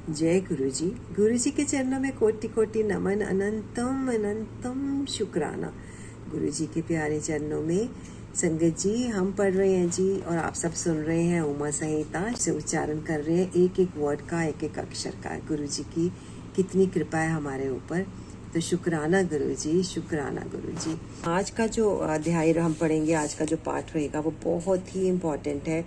जय गुरु जी के चरणों में कोटि कोटि नमन, अनंतम अनंतम शुक्राना। गुरु जी के प्यारे चरणों में संगत जी हम पढ़ रहे हैं जी, और आप सब सुन रहे हैं उमा संहिता से उच्चारण कर रहे हैं, एक एक वर्ड का, एक एक अक्षर का। गुरु जी की कितनी कृपा है हमारे ऊपर, तो शुक्राना गुरु जी, शुक्राना गुरु जी। आज का जो अध्याय हम पढ़ेंगे, आज का जो पाठ रहेगा वो बहुत ही इम्पोर्टेंट है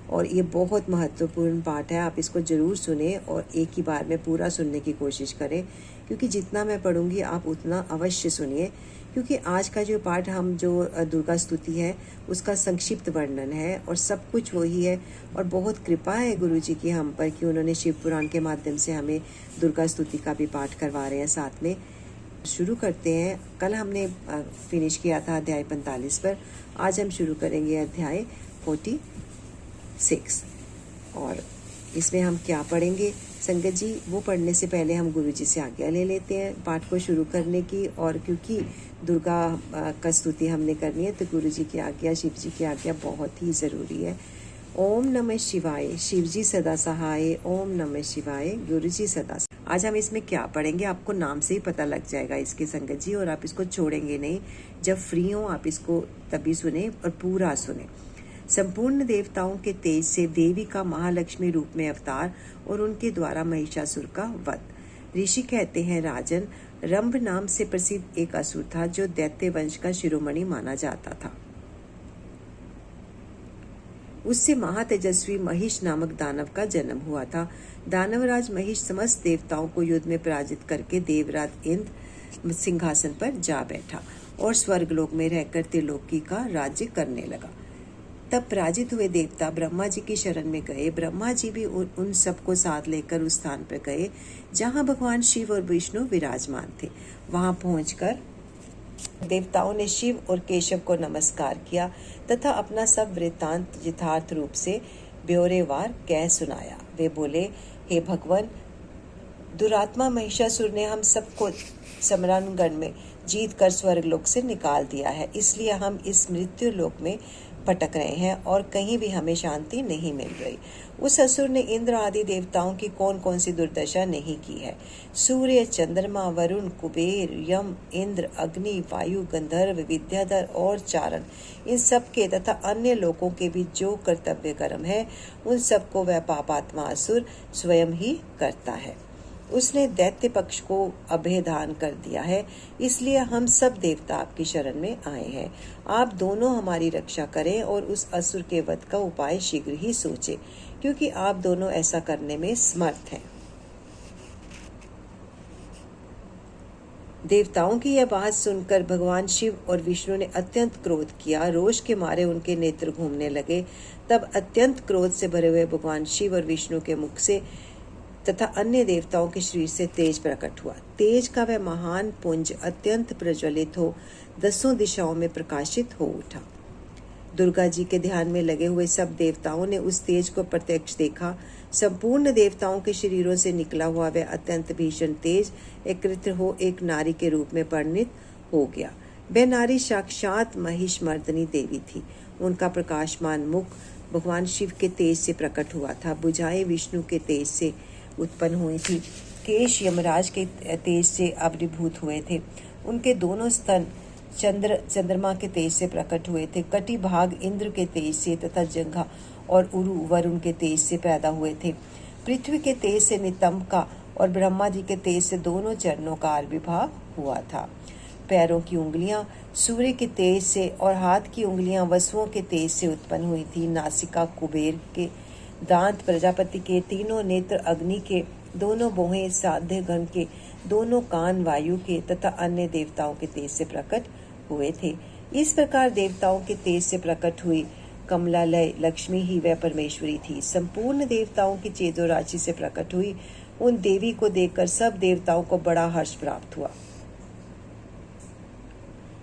और ये बहुत महत्वपूर्ण पाठ है। आप इसको ज़रूर सुने और एक ही बार में पूरा सुनने की कोशिश करें, क्योंकि जितना मैं पढ़ूंगी आप उतना अवश्य सुनिए, क्योंकि आज का जो पाठ हम जो दुर्गा स्तुति है उसका संक्षिप्त वर्णन है और सब कुछ वही है। और बहुत कृपा है गुरु जी की हम पर कि उन्होंने शिव पुराण के माध्यम से हमें दुर्गा स्तुति का भी पाठ करवा रहे हैं साथ में। शुरू करते हैं। कल हमने फिनिश किया था अध्याय 45 पर, आज हम शुरू करेंगे अध्याय 46। और इसमें हम क्या पढ़ेंगे संगत जी, वो पढ़ने से पहले हम गुरु जी से आज्ञा ले लेते हैं पाठ को शुरू करने की। और क्योंकि दुर्गा का स्तुति हमने करनी है तो गुरु जी की आज्ञा, शिव जी की आज्ञा बहुत ही ज़रूरी है। ओम नमः शिवाय, शिव जी सदा सहाय। ओम नमः शिवाय, गुरु जी सदा। आज हम इसमें क्या पढ़ेंगे आपको नाम से ही पता लग जाएगा इसके संगत जी, और आप इसको छोड़ेंगे नहीं। जब फ्री हो आप इसको तभी सुने और पूरा सुने। संपूर्ण देवताओं के तेज से देवी का महालक्ष्मी रूप में अवतार और उनके द्वारा महिषासुर का वध। ऋषि कहते हैं राजन, रंभ नाम से प्रसिद्ध एक असुर था जो दैत्य वंश का शिरोमणि माना जाता था। उससे महातेजस्वी महिष नामक दानव का जन्म हुआ था। दानवराज महिष समस्त देवताओं को युद्ध में पराजित करके देवराज इंद्र सिंहासन पर जा बैठा और स्वर्गलोक में रहकर त्रिलोकी का राज्य करने लगा। तब पराजित हुए देवता ब्रह्मा जी की शरण में गए। ब्रह्मा जी भी उन सबको साथ लेकर उस स्थान पर गए जहां भगवान शिव और विष्णु विराजमान थे। वहां पहुंचकर देवताओं ने शिव और केशव को नमस्कार किया तथा अपना सब वृत्तांत यथार्थ रूप से ब्यौरेवार कह सुनाया। वे बोले, हे भगवान, दुरात्मा महिषासुर ने हम सबको समरांगण में जीत कर स्वर्गलोक से निकाल दिया है, इसलिए हम इस मृत्यु लोक में भटक रहे हैं और कहीं भी हमें शांति नहीं मिल रही। उस असुर ने इंद्र आदि देवताओं की कौन कौन सी दुर्दशा नहीं की है। सूर्य, चंद्रमा, वरुण, कुबेर, यम, इंद्र, अग्नि, वायु, गंधर्व, विद्याधर और चारण, इन सब के तथा अन्य लोगों के भी जो कर्तव्य कर्म है उन सबको वह पापात्मा असुर स्वयं ही करता है। उसने दैत्य पक्ष को अभेदान कर दिया है, इसलिए हम सब देवता आपकी शरण में आए हैं। आप दोनों हमारी रक्षा करें और उस असुर के वध का उपाय शीघ्र ही सोचें, क्योंकि आप दोनों ऐसा करने में समर्थ हैं। देवताओं की यह बात सुनकर भगवान शिव और विष्णु ने अत्यंत क्रोध किया। रोष के मारे उनके नेत्र घूमने लगे। तब अत्यंत क्रोध से भरे हुए भगवान शिव और विष्णु के मुख से तथा अन्य देवताओं के शरीर से तेज प्रकट हुआ। तेज का वह महान पुंज अत्यंत प्रज्वलित हो 10 दिशाओं में प्रकाशित हो उठा। दुर्गा जी के ध्यान में लगे हुए सब देवताओं ने उस तेज को प्रत्यक्ष देखा। संपूर्ण देवताओं के शरीरों से निकला हुआ वह अत्यंत भीषण तेज एकत्र हो एक नारी के रूप में परिणित हो गया। वह नारी साक्षात महिषमर्दिनी देवी थी। उनका प्रकाशमान मुख भगवान शिव के तेज से प्रकट हुआ था। भुजाएं विष्णु के तेज से उत्पन्न हुई थी। केश यमराज के तेज से आविर्भूत हुए थे। उनके दोनों स्तन चंद्रमा के तेज से प्रकट हुए थे। कटी भाग इंद्र के तेज से तथा जंघा और उरु वरुण के तेज से पैदा हुए थे। पृथ्वी के तेज से नितंब और ब्रह्मा जी के तेज से दोनों चरणों का आविर्भाव हुआ था। पैरों की उंगलियां सूर्य के तेज से और हाथ की उंगलियां वसुओं के तेज से उत्पन्न हुई थी। नासिका कुबेर के, दांत प्रजापति के, तीनों नेत्र अग्नि के, दोनों भौहें साध्य गण के, दोनों कान वायु के तथा अन्य देवताओं के तेज से प्रकट हुए थे। इस प्रकार देवताओं के तेज से प्रकट हुई कमलालय लक्ष्मी ही वह परमेश्वरी थी। संपूर्ण देवताओं की चेतो राशि से प्रकट हुई उन देवी को देखकर सब देवताओं को बड़ा हर्ष प्राप्त हुआ,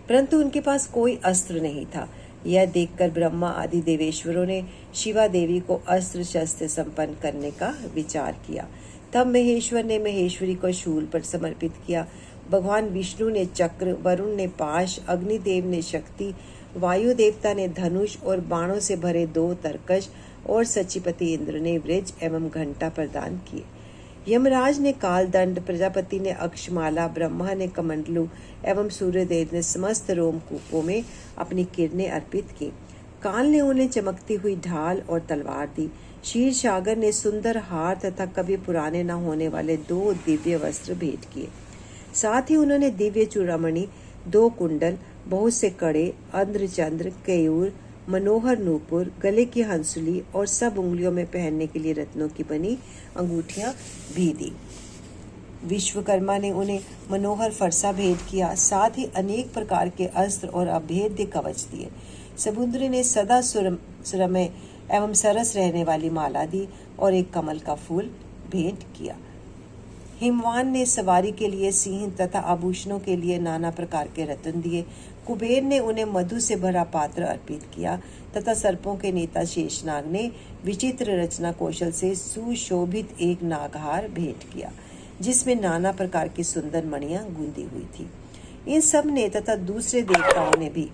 परंतु उनके पास कोई अस्त्र नहीं था। यह देखकर ब्रह्मा आदि देवेश्वरों ने शिवा देवी को अस्त्र शस्त्र संपन्न करने का विचार किया। तब महेश्वर ने महेश्वरी को शूल पर समर्पित किया। भगवान विष्णु ने चक्र, वरुण ने पाश, अग्निदेव ने शक्ति, वायु देवता ने धनुष और बाणों से भरे 2 तरकश और सचिपति इंद्र ने वृज एवं घंटा प्रदान किए। यमराज ने कालदंड, प्रजापति ने अक्षमाला, ब्रह्मा ने कमंडलू एवं सूर्यदेव ने समस्त रोमकूपों में अपनी किरणें अर्पित की। काल ने उन्हें चमकती हुई ढाल और तलवार दी। क्षीर सागर ने सुंदर हार तथा कभी पुराने न होने वाले 2 दिव्य वस्त्र भेंट किए। साथ ही उन्होंने दिव्य चूड़ामणि, 2 कुंडल, बहुत से कड़े, अंध्रचंद्र, केयूर, मनोहर नूपुर, गले की हंसुली और सब उंगलियों में पहनने के लिए रत्नों की बनी अंगूठियां भी दी। विश्वकर्मा ने उन्हें मनोहर फरसा भेंट किया। साथ ही अनेक प्रकार के अस्त्र और अभेद्य कवच दिए। समुद्र ने सदा सुरमय एवं सरस रहने वाली माला दी और एक कमल का फूल भेंट किया। हिमवान ने सवारी के लिए सिंह तथा आभूषणों के लिए नाना प्रकार के रत्न दिए। कुबेर ने उन्हें मधु से भरा पात्र अर्पित किया तथा सर्पों के नेता शेषनाग ने विचित्र रचना कौशल से सुशोभित एक नागहार भेंट किया, जिसमें नाना प्रकार की सुंदर मणियां गूंदी हुई थी। इन सब ने तथा दूसरे देवताओं ने भी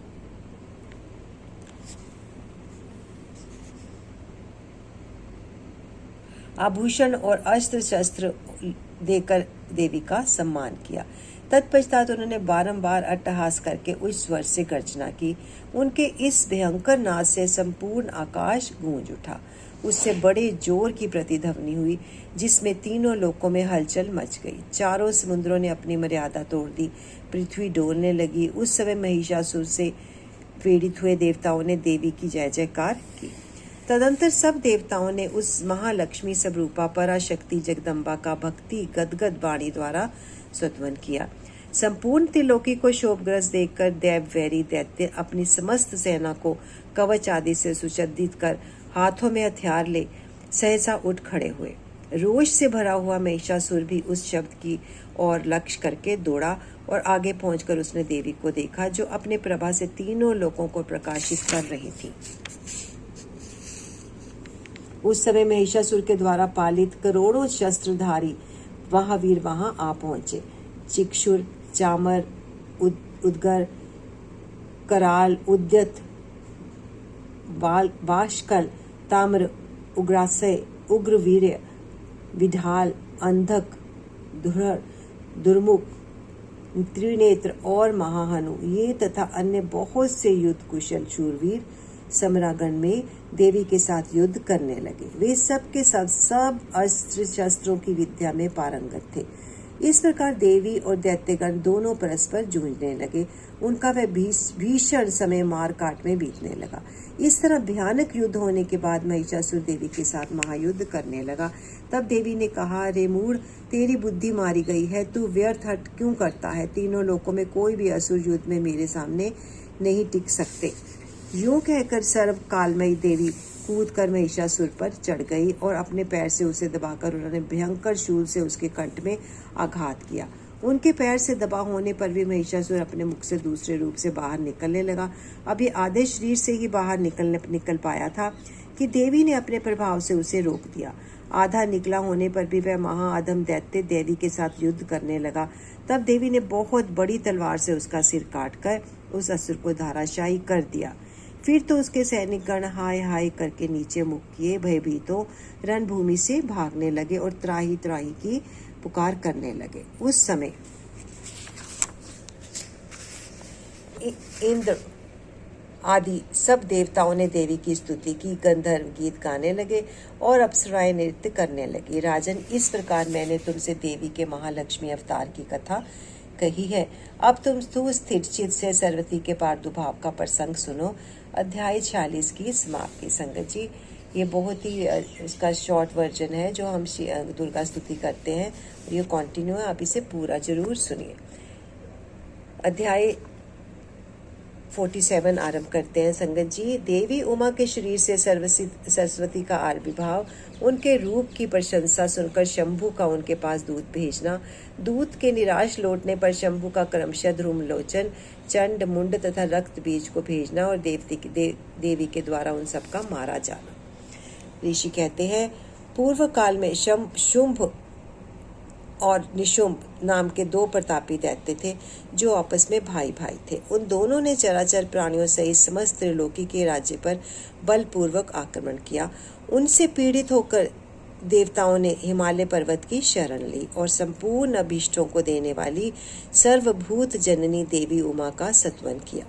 आभूषण और अस्त्र शस्त्र देकर देवी का सम्मान किया। तत्पश्चात उन्होंने बारंबार अट्टहास करके उस स्वर से गर्जना की। उनके इस भयंकर नाद से संपूर्ण आकाश गूंज उठा। उससे बड़े जोर की प्रतिध्वनि हुई, जिसमें तीनों लोकों में हलचल मच गई। चारों समुद्रों ने अपनी मर्यादा तोड़ दी। पृथ्वी डोलने लगी। उस समय महिषासुर से पीड़ित हुए देवताओं ने देवी की जय जयकार की। तदंतर सब देवताओं ने उस महालक्ष्मी स्वरूपा पराशक्ति जगदम्बा का भक्ति गदगद वाणी द्वारा स्तुति किया। संपूर्ण त्रिलोकी को शोभग्रस्त देखकर देव वैरी दैत्य अपनी समस्त सेना को कवच आदि से सुसज्जित कर हाथों में हथियार ले सहसा उठ खड़े हुए। रोष से भरा हुआ महिषासुर भी उस शब्द की ओर लक्ष्य करके दौड़ा और आगे पहुंचकर उसने देवी को देखा, जो अपने प्रभा से तीनों लोकों को प्रकाशित कर रही थी। उस समय महिषासुर के द्वारा पालित करोड़ों शस्त्रधारी महावीर वहां आ पहुंचे। चिक्षुर, चामर, उद्गर, कराल, उद्यत, बाष्कल, ताम्र, उग्रासय, उग्रवीर्य, विढाल, अंधक, दुर्मुख, त्रिनेत्र और महाहनु, ये तथा अन्य बहुत से युद्ध कुशल शूरवीर समरागण में देवी के साथ युद्ध करने लगे। वे सब के सब अस्त्र शस्त्रों की विद्या में पारंगत थे। इस प्रकार देवी और दैत्यगण दोनों परस्पर जूझने लगे। उनका वह भीषण समय मार काट में बीतने लगा। इस तरह भयानक युद्ध होने के बाद महिषासुर देवी के साथ महायुद्ध करने लगा। तब देवी ने कहा, रे मूढ़, तेरी बुद्धि मारी गई है, तू व्यर्थ हट क्यों करता है? तीनों लोकों में कोई भी असुर युद्ध में मेरे सामने नहीं टिक सकते। यूं कहकर सर्व कालमयी देवी कूद कर महिषासुर पर चढ़ गई और अपने पैर से उसे दबाकर उन्होंने भयंकर शूल से उसके कंठ में आघात किया। उनके पैर से दबा होने पर भी महिषासुर अपने मुख से दूसरे रूप से बाहर निकलने लगा। अभी आधे शरीर से ही बाहर निकल पाया था कि देवी ने अपने प्रभाव से उसे रोक दिया। आधा निकला होने पर भी वह महाअधम दैत्य देवी के साथ युद्ध करने लगा। तब देवी ने बहुत बड़ी तलवार से उसका सिर काटकर उस असुर को धराशायी कर दिया। फिर तो उसके सैनिकगण हाय हाय करके नीचे मुख किए भयभीतों रणभूमि से भागने लगे और त्राही त्राही की पुकार करने लगे। उस समय इंद्र आदि सब देवताओं ने देवी की स्तुति की, गंधर्व गीत गाने लगे और अप्सराएं नृत्य करने लगी। राजन, इस प्रकार मैंने तुमसे देवी के महालक्ष्मी अवतार की कथा कही है। अब तुम स्थिरचित से सरस्वती के प्रादुर्भाव का प्रसंग सुनो। अध्याय 46 की समाप्ति। संगत जी, ये बहुत ही उसका शॉर्ट वर्जन है जो हम दुर्गा स्तुति करते हैं। ये कंटिन्यू है, आप इसे पूरा जरूर सुनिए। अध्याय 47 आरंभ करते हैं। संगत जी, देवी उमा के शरीर से सरस्वती का आविर्भाव, उनके रूप की प्रशंसा सुनकर शंभु का उनके पास दूत भेजना, दूत के निराश लौटने पर शंभु का क्रमशः ध्रुमलोचन, चंड, मुंड तथा रक्त बीज को भेजना और देवी के द्वारा उन सबका मारा जाना। ऋषि कहते हैं, पूर्व काल में शुंभ और निशुंभ नाम के 2 प्रतापी दैत्य थे जो आपस में भाई भाई थे। उन दोनों ने चराचर प्राणियों सहित समस्त त्रिलोकी के राज्य पर बलपूर्वक आक्रमण किया। उनसे पीड़ित होकर देवताओं ने हिमालय पर्वत की शरण ली और संपूर्ण अभीष्टों को देने वाली सर्वभूत जननी देवी उमा का स्तवन किया।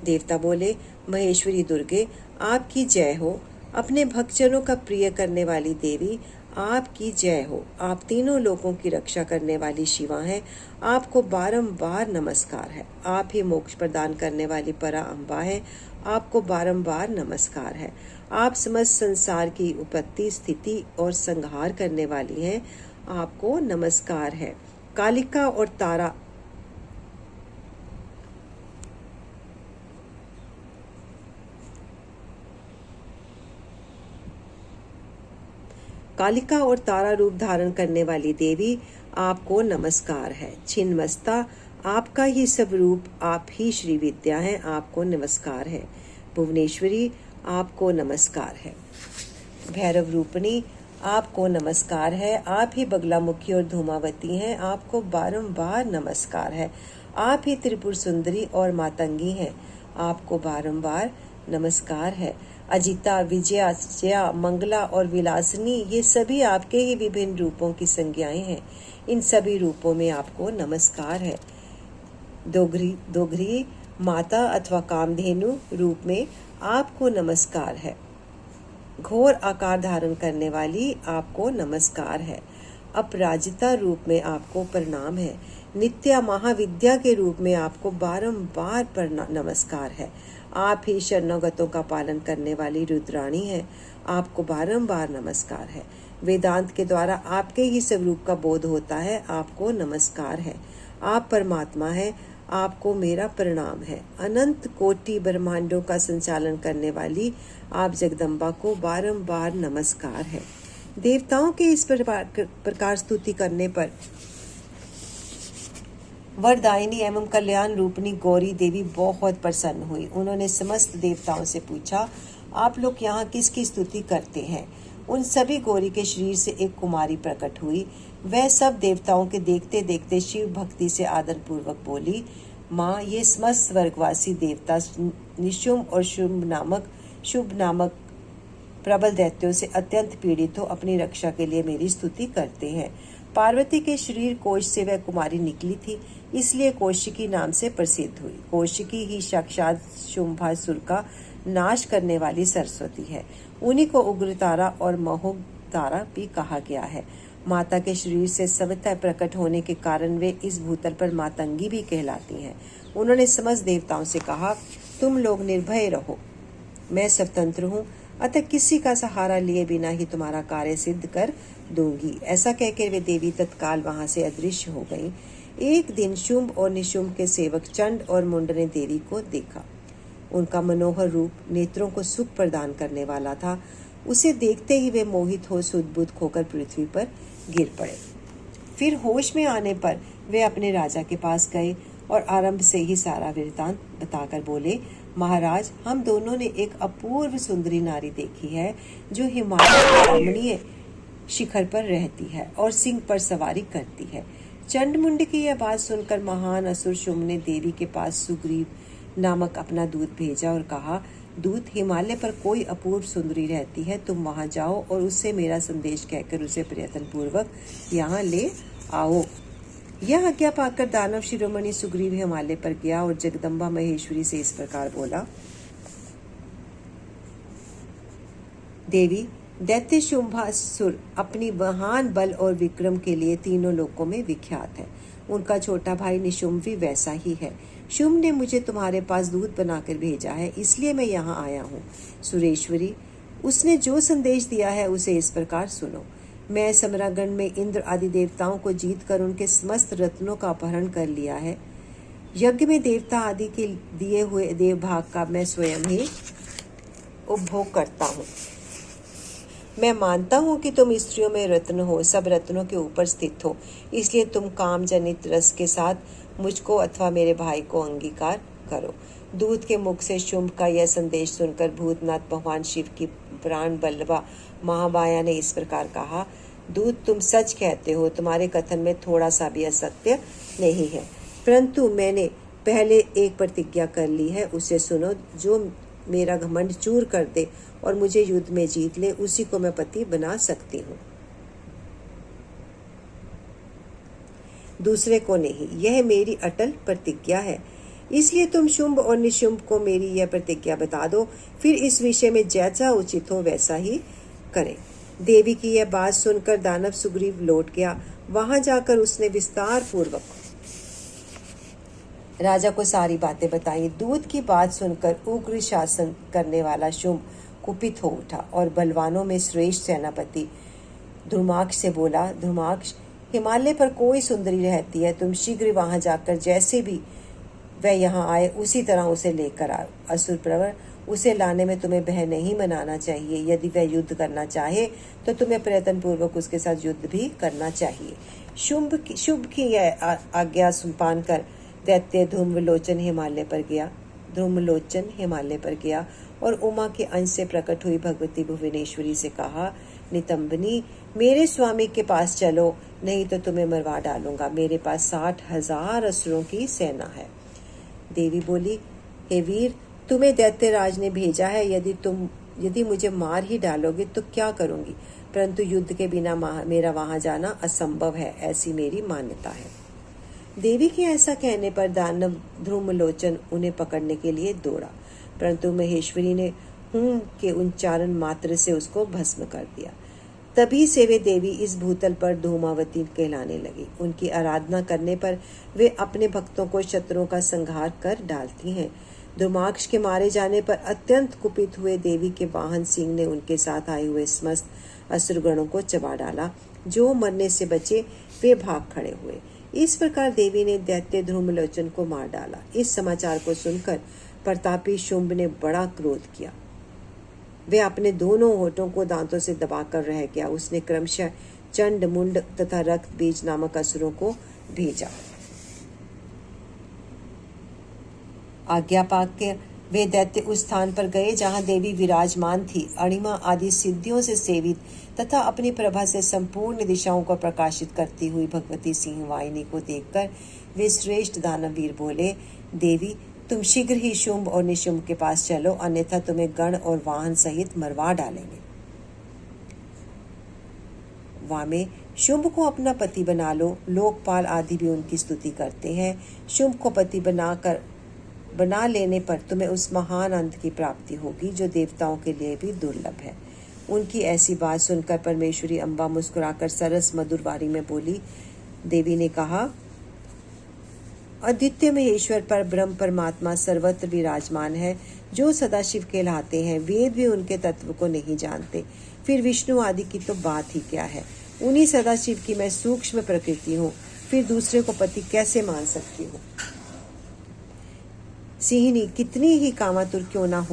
देवता बोले, महेश्वरी दुर्गे, आपकी जय हो। अपने भक्तजनों का प्रिय करने वाली देवी, आपकी जय हो। आप तीनों लोगों की रक्षा करने वाली शिवा हैं। आपको बारंबार नमस्कार है। आप ही मोक्ष प्रदान करने वाली परा अम्बा है। आपको बारंबार नमस्कार है। आप समस्त संसार की उत्पत्ति, स्थिति और संहार करने वाली हैं। आपको नमस्कार है। कालिका और तारा कालिका और तारा रूप धारण करने वाली देवी, आपको नमस्कार है। छिन्नमस्ता, आपका ही सब रूप, आप ही श्री विद्या हैं। आपको नमस्कार है। भुवनेश्वरी, आपको नमस्कार है। भैरव रूपणी, आपको नमस्कार है। आप ही बगलामुखी और धूमावती हैं। आपको बारंबार नमस्कार है। आप ही त्रिपुर सुंदरी और मातंगी हैं। आपको बारंबार नमस्कार है। अजिता, विजया, जया, मंगला और विलासिनी, ये सभी आपके ही विभिन्न रूपों की संज्ञाएं हैं। इन सभी रूपों में आपको नमस्कार है। दोघरी माता अथवा कामधेनु रूप में आपको नमस्कार है। घोर आकार धारण करने वाली, आपको नमस्कार है। अपराजिता रूप में आपको प्रणाम है। नित्या महाविद्या के रूप में आपको बारंबार नमस्कार है। आप ही शरणागतों का पालन करने वाली रुद्राणी है। आपको बारंबार नमस्कार है। वेदांत के द्वारा आपके ही स्वरूप का बोध होता है। आपको नमस्कार है। आप परमात्मा है। आपको मेरा प्रणाम है। अनंत कोटि ब्रह्मांडों का संचालन करने वाली आप जगदम्बा को बारंबार नमस्कार है। देवताओं के इस प्रकार स्तुति करने पर वरदायिनी एवं कल्याण रूपनी गौरी देवी बहुत प्रसन्न हुई। उन्होंने समस्त देवताओं से पूछा, आप लोग यहाँ किसकी स्तुति करते हैं? उन सभी गौरी के शरीर से एक कुमारी प्रकट हुई। वह सब देवताओं के देखते देखते शिव भक्ति से आदर पूर्वक बोली, माँ, ये समस्त स्वर्गवासी देवता निशुम्भ और शुभ नामक प्रबल दैत्यों से अत्यंत पीड़ित हो अपनी रक्षा के लिए मेरी स्तुति करते हैं। पार्वती के शरीर कोश से वह कुमारी निकली थी, इसलिए कौशिकी नाम से प्रसिद्ध हुई। कौशिकी ही साक्षात शुंभासुर का नाश करने वाली सरस्वती है। उन्हीं को उग्रतारा और महोग्रतारा भी कहा गया है। माता के शरीर से सविता प्रकट होने के कारण वे इस भूतल पर मातंगी भी कहलाती हैं। उन्होंने समस्त देवताओं से कहा, तुम लोग निर्भय रहो, मैं स्वतंत्र हूँ, अतः किसी का सहारा लिए बिना ही तुम्हारा कार्य सिद्ध कर दूंगी। ऐसा कहकर वे देवी तत्काल वहां से अदृश्य हो गईं। एक दिन शुंभ और निशुंभ के सेवक चंड और मुंड ने देवी को देखा। उनका मनोहर रूप नेत्रों को सुख प्रदान करने वाला था। उसे देखते ही वे मोहित हो सुध-बुध खोकर पृथ्वी पर गिर पड़े। फिर होश में आने पर वे अपने राजा के पास गए और आरंभ से ही सारा वृत्तांत बताकर बोले, महाराज, हम दोनों ने एक अपूर्व सुंदरी नारी देखी है जो हिमालय के रमणीय शिखर पर रहती है और सिंह पर सवारी करती है। चंडमुंड की यह बात सुनकर महान असुर शुंभ ने देवी के पास सुग्रीव नामक अपना दूत भेजा और कहा, दूत, हिमालय पर कोई अपूर्व सुंदरी रहती है, तुम वहां जाओ और उससे मेरा संदेश कहकर उसे प्रयत्न पूर्वक यहाँ ले आओ। यह आज्ञा पाकर दानव शिरोमणि सुग्रीव हिमालय पर गया और जगदम्बा महेश्वरी से इस प्रकार बोला, देवी, दैत्य शुंभासुर अपनी महान बल और विक्रम के लिए तीनों लोकों में विख्यात है। उनका छोटा भाई निशुंभ भी वैसा ही है। शुंभ ने मुझे तुम्हारे पास दूत बनाकर भेजा है, इसलिए मैं यहाँ आया हूँ। सुरेश्वरी, उसने जो संदेश दिया है उसे इस प्रकार सुनो। मैं समरागण में इंद्र आदि देवताओं को जीत कर उनके समस्त रत्नों का अपहरण कर लिया है। यज्ञ में देवता आदि के दिए हुए देव भाग का मैं स्वयं ही उपभोग करता हूँ। मैं मानता हूँ कि तुम स्त्रियों में रत्न हो, सब रत्नों के ऊपर स्थित हो, इसलिए तुम काम जनित रस के साथ मुझको अथवा मेरे भाई को अंगीकार करो। दूत के मुख से शुंभ का यह संदेश सुनकर भूतनाथ भगवान शिव की प्राण बल्लभा महामाया ने इस प्रकार कहा, दूत, तुम सच कहते हो, तुम्हारे कथन में थोड़ा सा भी असत्य नहीं है, परंतु मैंने पहले एक प्रतिज्ञा कर ली है, उसे सुनो। जो मेरा घमंड चूर कर दे और मुझे युद्ध में जीत ले, उसी को मैं पति बना सकती हूँ, दूसरे को नहीं। यह मेरी अटल प्रतिज्ञा है। इसलिए तुम शुंभ और निशुंभ को मेरी यह प्रतिज्ञा बता दो, फिर इस विषय में जैसा उचित हो वैसा ही करें। देवी की यह बात सुनकर दानव सुग्रीव लौट गया। वहां जाकर उसने विस्तार पूर्वक राजा को सारी बातें बताई। दूत की बात सुनकर उग्र शासन करने वाला शुंभ कुपित हो उठा और बलवानों में श्रेष्ठ सेनापति धूम्राक्ष से बोला, धूम्राक्ष, हिमालय पर कोई सुंदरी रहती है, तुम शीघ्र वहां जाकर जैसे भी वह यहाँ आए उसी तरह उसे लेकर आओ। असुर प्रवर, उसे लाने में तुम्हें भय नहीं मनाना चाहिए। यदि वह युद्ध करना चाहे तो तुम्हें प्रयत्न पूर्वक उसके साथ युद्ध भी करना चाहिए। शुंभ की यह आज्ञा पान कर दैत्य धूम्रलोचन हिमालय पर गया और उमा के अंश से प्रकट हुई भगवती भुवनेश्वरी से कहा, नितंबनी, मेरे स्वामी के पास चलो, नहीं तो तुम्हें मरवा डालूंगा। मेरे पास 60,000 असुरों की सेना है। देवी बोली, हे वीर, तुम्हें दैत्यराज ने भेजा है। यदि मुझे मार ही डालोगे तो क्या करूंगी, परंतु युद्ध के बिना मेरा वहां जाना असंभव है, ऐसी मेरी मान्यता है। देवी के ऐसा कहने पर दानव धूम्रलोचन उन्हें पकड़ने के लिए दौड़ा, परंतु महेश्वरी ने हूं के उच्चारण मात्र से उसको भस्म कर दिया। तभी से वे देवी इस भूतल पर धूमावती कहलाने लगी। उनकी आराधना करने पर वे अपने भक्तों को शत्रुओं का संहार कर डालती हैं। धूम्राक्ष के मारे जाने पर अत्यंत कुपित हुए देवी के वाहन सिंह ने उनके साथ आए हुए समस्त असुरगणों को चबा डाला। जो मरने से बचे वे भाग खड़े हुए। इस प्रकार देवी ने दैत्य धूम्रलोचन को मार डाला। इस समाचार को सुनकर प्रतापी शुंभ ने बड़ा क्रोध किया। वह अपने दोनों होठों को दांतों से दबाकर रह गया। उसने क्रमशः चंड, मुंड तथा रक्त बीज नामक असुरों को भेजा। आज्ञा पाक के वे दैत्य उस स्थान पर गए जहां देवी विराजमान थी। अणिमा आदि सिद्धियों से सेवित तथा अपनी प्रभा से संपूर्ण दिशाओं को प्रकाशित करती हुई भगवती सिंह वाहिनी को देखकर वे श्रेष्ठ दानवीर बोले, देवी, तुम शीघ्र ही शुंभ और निशुंभ के पास चलो, अन्यथा तुम्हें गण और वाहन सहित मरवा डालेंगे। वामे, शुंभ को अपना पति बना लो। लोकपाल आदि भी उनकी स्तुति करते हैं। शुंभ को पति बना लेने पर तुम्हें उस महान अंत की प्राप्ति होगी जो देवताओं के लिए भी दुर्लभ है। उनकी ऐसी बात सुनकर परमेश्वरी अम्बा मुस्कुराकर सरस मधुर वाणी में बोली। देवी ने कहा, अद्वितीय महेश्वर पर ब्रह्म परमात्मा सर्वत्र विराजमान है, जो सदाशिव कहलाते हैं। वेद भी उनके तत्व को नहीं जानते, फिर विष्णु आदि की तो बात ही क्या है। उन्हीं सदाशिव की मैं सूक्ष्म प्रकृति हूँ, फिर दूसरे को पति कैसे मान सकती हूँ। सिंहिनी कितनी ही कामातुर क्यों ना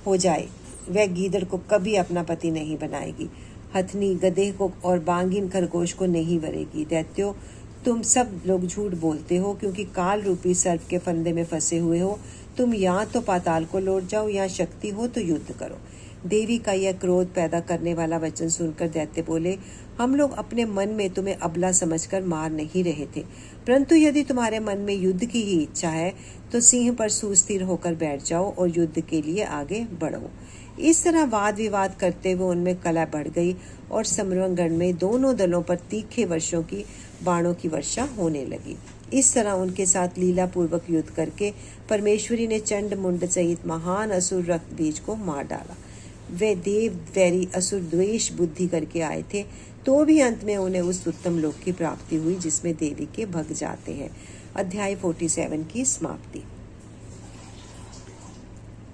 हो जाए, वह गीदड़ को कभी अपना पति नहीं बनाएगी। हथनी गधे को और बांगिन खरगोश को नहीं वरेगी। दैत्यो, तुम सब लोग झूठ बोलते हो, क्योंकि काल रूपी सर्प के फंदे में फंसे हुए हो। तुम या तो पाताल को लौट जाओ, या शक्ति हो तो युद्ध करो। देवी का यह क्रोध पैदा करने वाला वचन सुनकर दैत्य बोले, हम लोग अपने मन में तुम्हें अबला समझकर मार नहीं रहे थे, परंतु यदि तुम्हारे मन में युद्ध की ही इच्छा है तो सिंह पर सुस्थिर होकर बैठ जाओ और युद्ध के लिए आगे बढ़ो। इस तरह वाद विवाद करते हुए उनमें कलह बढ़ गई और समरगण में दोनों दलों पर तीखे वर्षों की बाणों की वर्षा होने लगी। इस तरह उनके साथ लीला पूर्वक युद्ध करके परमेश्वरी ने चंड मुंड सहित महान असुर रक्त बीज को मार डाला। वे देव वैरी असुर द्वेष बुद्धि करके आए थे, तो भी अंत में उन्हें उस उत्तम लोक की प्राप्ति हुई जिसमें देवी के भग जाते हैं। अध्याय 47 की समाप्ति।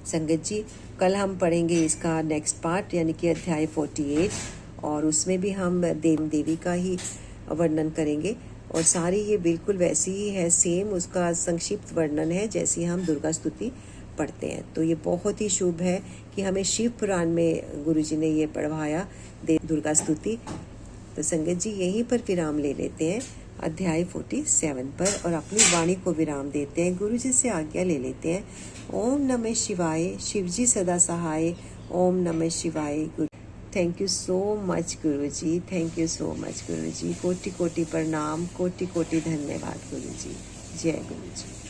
संगत जी, कल हम पढ़ेंगे इसका नेक्स्ट पार्ट, यानी कि अध्याय 48, और उसमें भी हम देवी का ही वर्णन करेंगे। और सारी ये बिल्कुल वैसी ही है, सेम उसका संक्षिप्त वर्णन है जैसी हम दुर्गा स्तुति पढ़ते हैं। तो ये बहुत ही शुभ है कि हमें शिव पुराण में गुरुजी ने ये पढ़वाया दुर्गा स्तुति। तो संगत जी, यहीं पर विराम ले लेते हैं अध्याय 47 पर, और अपनी वाणी को विराम देते हैं, गुरु जी से आज्ञा ले लेते हैं। ओम नमः शिवाय। शिवजी सदा सहाय। ओम नमः शिवाय। Thank you so much Guru ji, thank you so much गुरु जी। कोटि कोटि प्रणाम, कोटि कोटि धन्यवाद गुरु जी। जय गुरु जी।